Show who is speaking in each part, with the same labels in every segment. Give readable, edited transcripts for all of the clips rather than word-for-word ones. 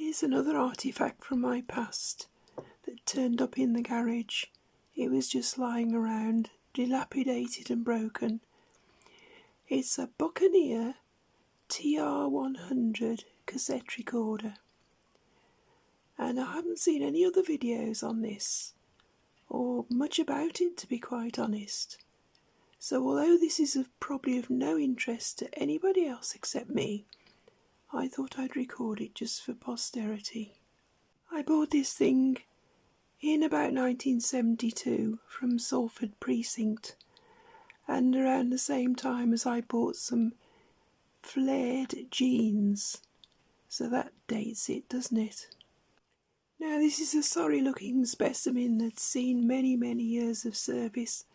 Speaker 1: Here's another artefact from my past that turned up in the garage. It was just lying around, dilapidated and broken. It's a Buccaneer TR100 cassette recorder. And I haven't seen any other videos on this, or much about it, to be quite honest. So although this is probably of no interest to anybody else except me, I thought I'd record it just for posterity. I bought this thing in about 1972 from Salford Precinct, and around the same time as I bought some flared jeans. So that dates it, doesn't it? Now this is a sorry looking specimen that's seen many years of service,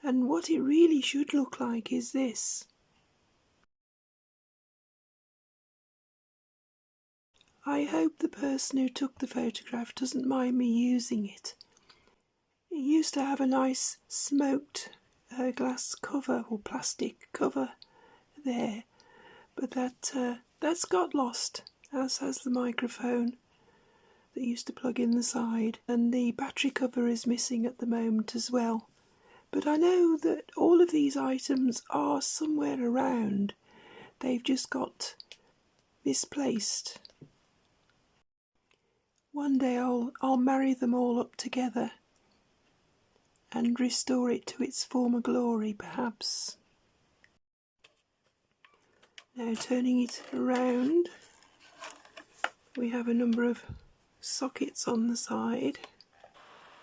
Speaker 1: and what it really should look like is this. I hope the person who took the photograph doesn't mind me using it. It used to have a nice smoked glass cover or plastic cover there, but that's got lost, as has the microphone that used to plug in the side, and the battery cover is missing at the moment as well. But I know that all of these items are somewhere around. They've just got misplaced. One day I'll marry them all up together and restore it to its former glory, perhaps. Now turning it around, we have a number of sockets on the side.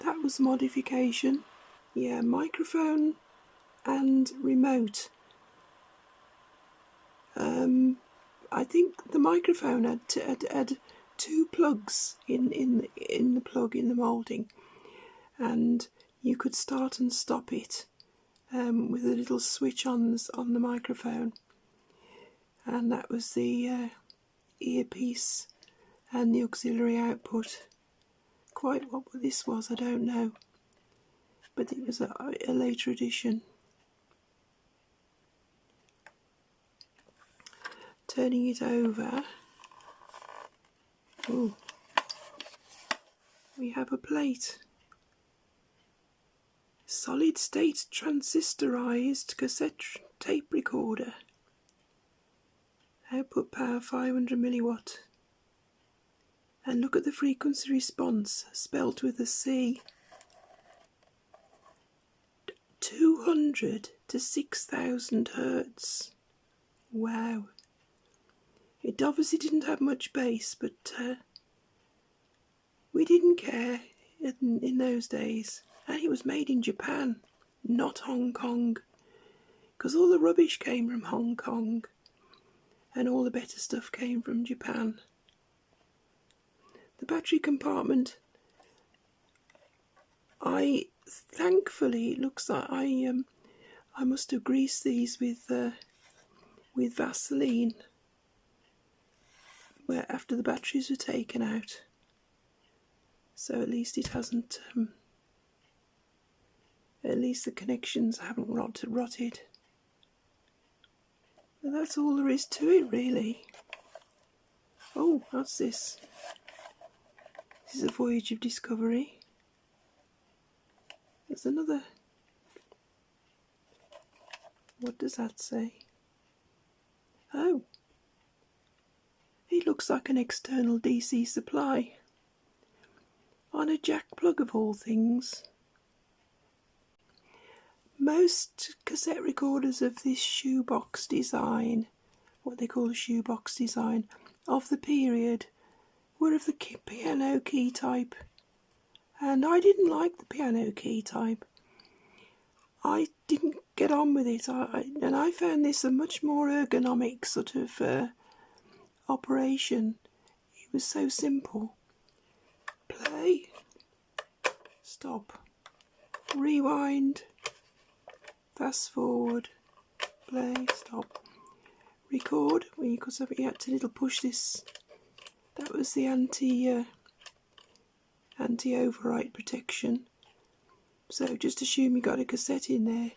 Speaker 1: That was modification. Yeah, microphone and remote. I think the microphone had two plugs in the plug in the moulding, and you could start and stop it with a little switch on the microphone, and that was the earpiece and the auxiliary output. Quite what this was I don't know, but it was a later edition. Turning it over, ooh, we have a plate. Solid state transistorized cassette tape recorder. Output power 500 milliwatt. And look at the frequency response, spelt with a C. 200 to 6,000 hertz. Wow. It obviously didn't have much bass, but we didn't care in those days. And it was made in Japan, not Hong Kong, because all the rubbish came from Hong Kong and all the better stuff came from Japan. The battery compartment, thankfully it looks like I must have greased these with Vaseline after the batteries were taken out, so at least it hasn't at least the connections haven't rotted. And that's all there is to it, really. Oh, what's this? This is a Voyage of Discovery. There's another. What does that say? Oh, it looks like an external DC supply on a jack plug of all things. Most cassette recorders of this shoebox design, what they call a shoebox design, of the period, were of the piano key type, and I didn't like the piano key type. I didn't get on with it, and I found this a much more ergonomic sort of operation. It was so simple. Play, stop, rewind, fast forward, play, stop, record. Well, you had to little push this. That was the anti-overwrite protection. So just assume you got a cassette in there.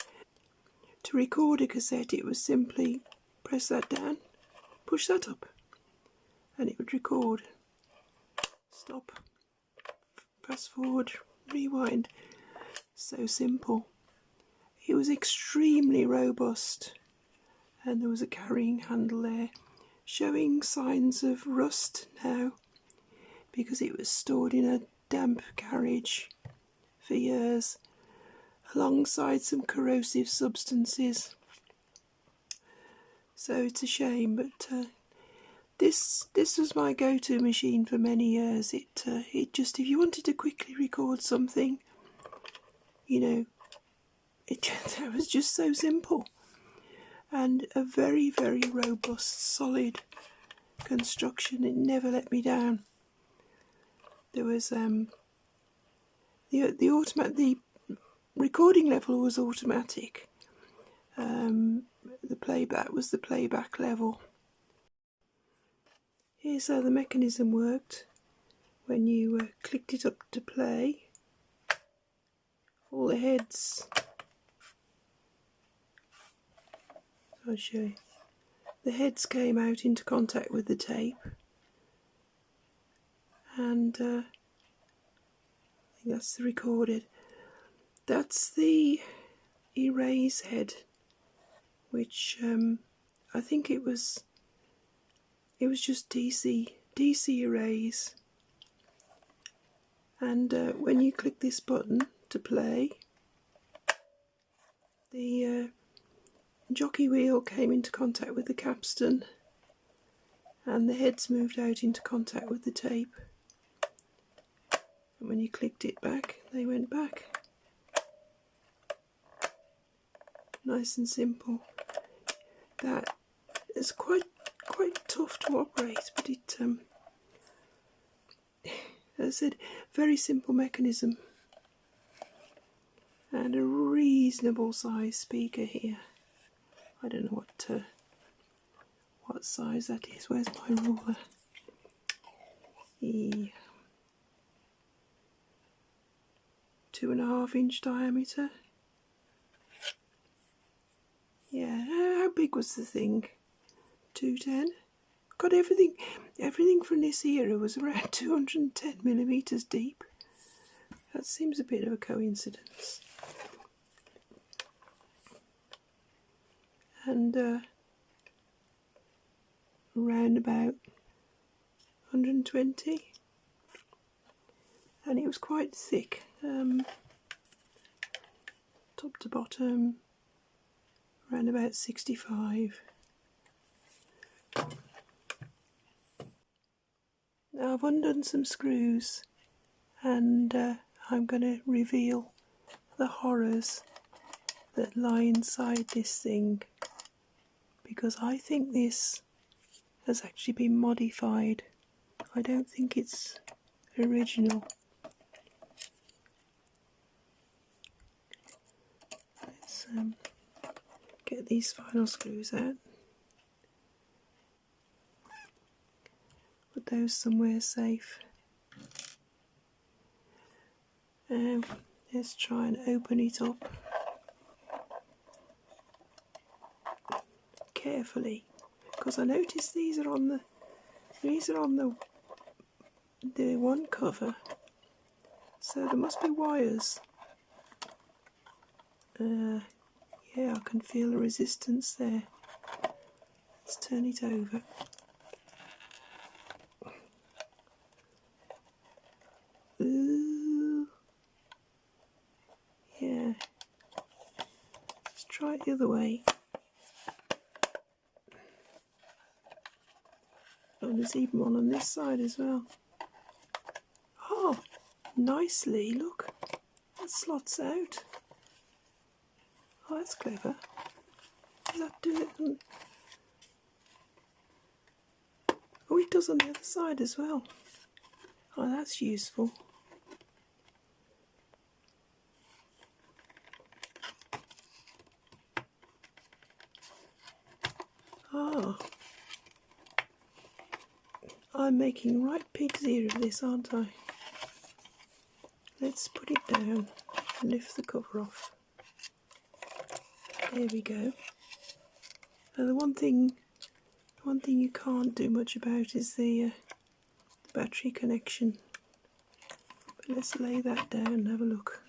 Speaker 1: To record a cassette, it was simply press that down, push that up, and it would record. stop, fast forward, rewind. So simple. It was extremely robust, and there was a carrying handle there, showing signs of rust now because it was stored in a damp carriage for years alongside some corrosive substances. So it's a shame, but this was my go-to machine for many years. It just, if you wanted to quickly record something, you know, that was just so simple, and a very, very robust, solid construction. It never let me down. There was the recording level was automatic. The playback was the playback level. Here's how the mechanism worked. When you clicked it up to play, all the heads, I'll show you, the heads came out into contact with the tape, and I think that's the recorded. That's the erase head, which I think it was just DC erase. And when you click this button to play, the jockey wheel came into contact with the capstan, and the heads moved out into contact with the tape. And when you clicked it back, they went back. Nice and simple. That is quite tough to operate, but it, as I said, very simple mechanism, and a reasonable size speaker here. I don't know what size that is. Where's my ruler? 2.5 inch diameter. Yeah, how big was the thing? 210. God, everything from this era was around 210 millimeters deep. That seems a bit of a coincidence. And around about 120, and it was quite thick, top to bottom, around about 65. Now I've undone some screws, and I'm going to reveal the horrors that lie inside this thing, because I think this has actually been modified. I don't think it's original. Let's get these final screws out. Put those somewhere safe. Let's try and open it up carefully, because I noticed these are on the one cover, so there must be wires. Yeah, I can feel the resistance there. Let's turn it over. Ooh. Yeah. Let's try it the other way. Oh, there's even one on this side as well. Oh, nicely, look. That slots out. Oh, that's clever. Does that do it? Oh, it does on the other side as well. Oh, that's useful. Ah, I'm making right pig's ear of this, aren't I? Let's put it down and lift the cover off. There we go. Now the one thing you can't do much about is the battery connection. let's lay that down and have a look.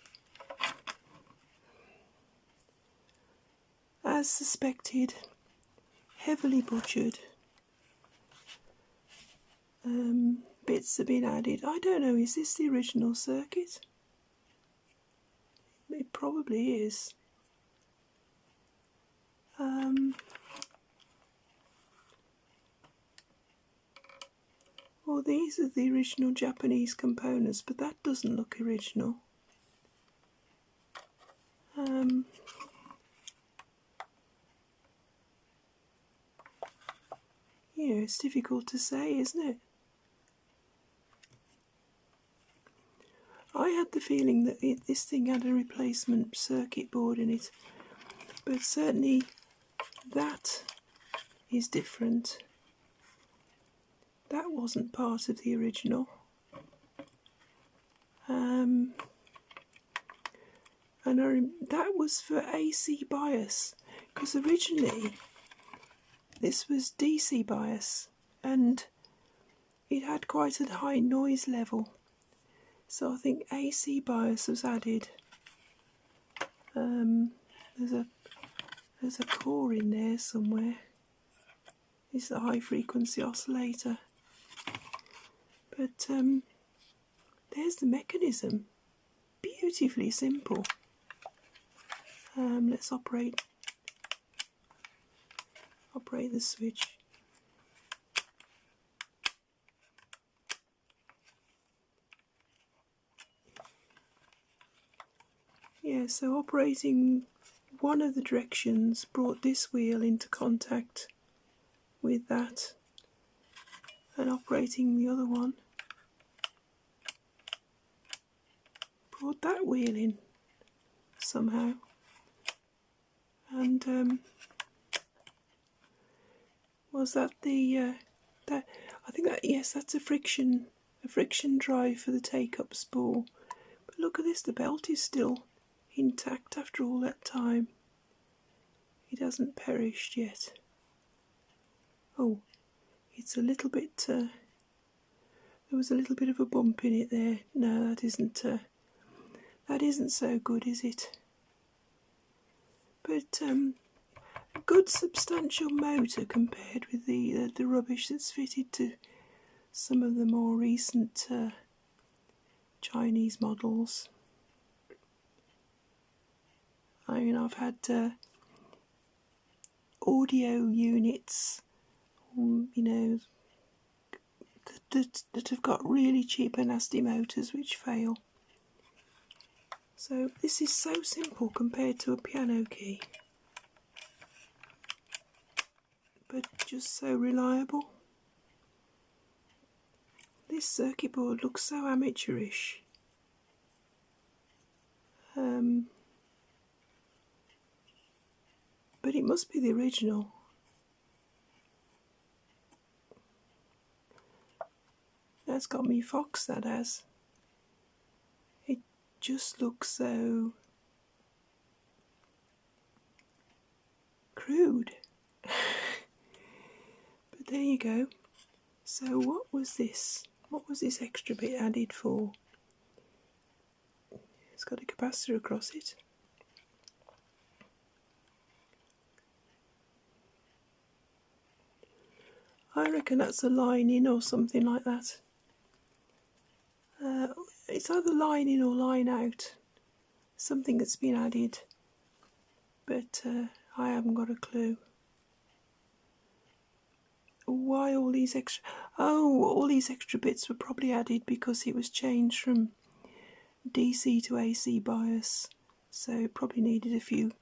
Speaker 1: As suspected, heavily butchered. Bits have been added. I don't know, is this the original circuit? It probably is. Well, these are the original Japanese components, but that doesn't look original. Yeah, it's difficult to say, isn't it? I had the feeling that this thing had a replacement circuit board in it, but certainly that is different. That wasn't part of the original. And that was for AC bias, because originally this was DC bias and it had quite a high noise level. So I think AC bias was added. There's a core in there somewhere. It's a high frequency oscillator. But there's the mechanism. Beautifully simple. Let's operate the switch. Yeah, so operating one of the directions brought this wheel into contact with that, and operating the other one brought that wheel in somehow. And was that the that I think that, yes, that's a friction drive for the take-up spool. But look at this, the belt is still intact after all that time. It hasn't perished yet. Oh, it's a little bit, there was a little bit of a bump in it there. No, that isn't so good, is it? But a good substantial motor compared with the rubbish that's fitted to some of the more recent Chinese models. I mean, I've had audio units, you know, that have got really cheap and nasty motors which fail. So this is so simple compared to a piano key, but just so reliable. This circuit board looks so amateurish. But it must be the original. That's got me foxed, that has. It just looks so crude. But there you go. So what was this? What was this extra bit added for? It's got a capacitor across it. I reckon that's a line in or something like that. It's either line in or line out. Something that's been added. But I haven't got a clue. Why all these extra... Oh, all these extra bits were probably added because it was changed from DC to AC bias. So it probably needed a few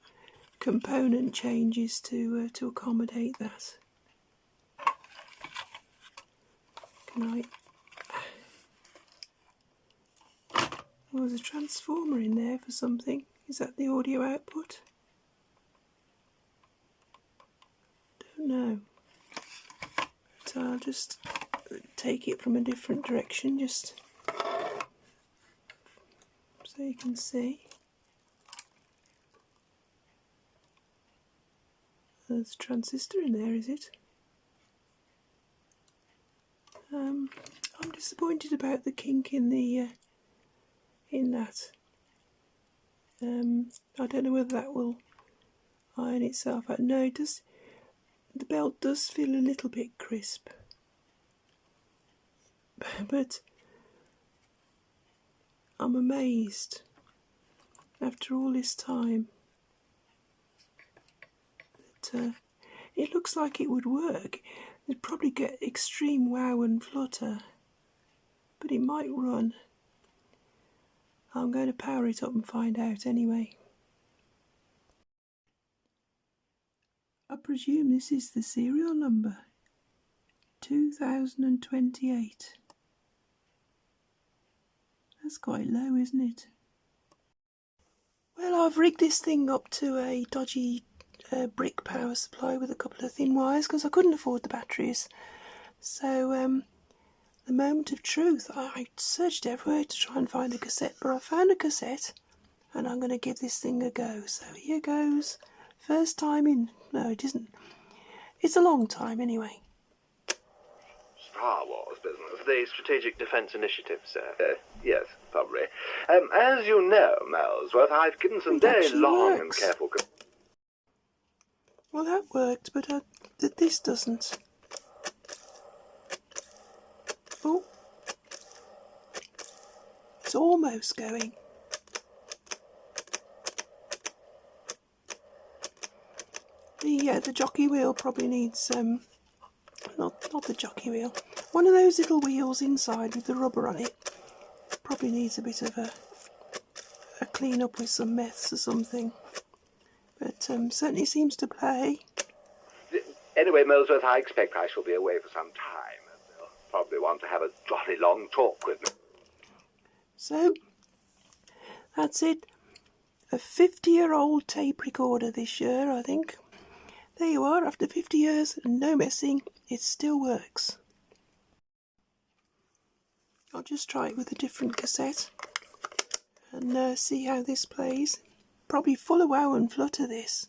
Speaker 1: component changes to accommodate that. Can I... Oh, there's a transformer in there for something. Is that the audio output? Don't know. But I'll just take it from a different direction, just so you can see. There's a transistor in there, is it? I'm disappointed about the kink in the in that. I don't know whether that will iron itself out. No, it does. The belt does feel a little bit crisp, but I'm amazed after all this time that it looks like it would work. It'd probably get extreme wow and flutter, but it might run. I'm going to power it up and find out anyway. I presume this is the serial number, 2028. That's quite low, isn't it? Well, I've rigged this thing up to a dodgy brick power supply with a couple of thin wires because I couldn't afford the batteries. So, the moment of truth, I searched everywhere to try and find a cassette, but I found a cassette and I'm going to give this thing a go. So here goes. First time in... No, it isn't. It's a long time anyway.
Speaker 2: Star Wars business. The Strategic Defence Initiative, sir. Yes, probably. As you know, Melsworth, I've given some very long and careful...
Speaker 1: Well, that worked, but this doesn't. Oh. It's almost going. The jockey wheel probably needs, not the jockey wheel, one of those little wheels inside with the rubber on it. Probably needs a bit of a clean up with some meths or something. But certainly seems to play.
Speaker 2: Anyway, Melsworth, I expect I shall be away for some time. They'll probably want to have a jolly long talk with me.
Speaker 1: So, that's it. A 50-year-old tape recorder this year, I think. There you are, after 50 years and no messing, it still works. I'll just try it with a different cassette and see how this plays. Probably full of wow and flutter, this.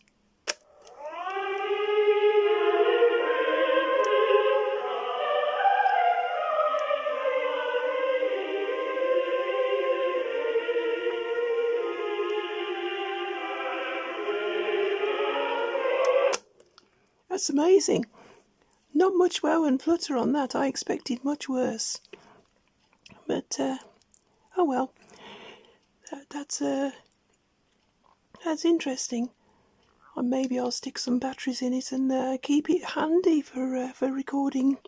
Speaker 1: That's amazing. Not much wow and flutter on that. I expected much worse. But, oh well. That's interesting. Or maybe I'll stick some batteries in it and keep it handy for recording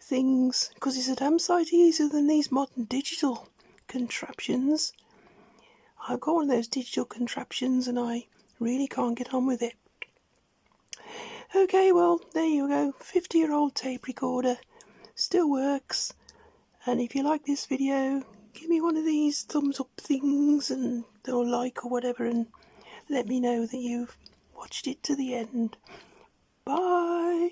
Speaker 1: things. Because it's a damn sight easier than these modern digital contraptions. I've got one of those digital contraptions and I really can't get on with it. Okay, well, there you go. 50-year-old tape recorder. Still works. And if you like this video, give me one of these thumbs up things and or like or whatever and let me know that you've watched it to the end. Bye!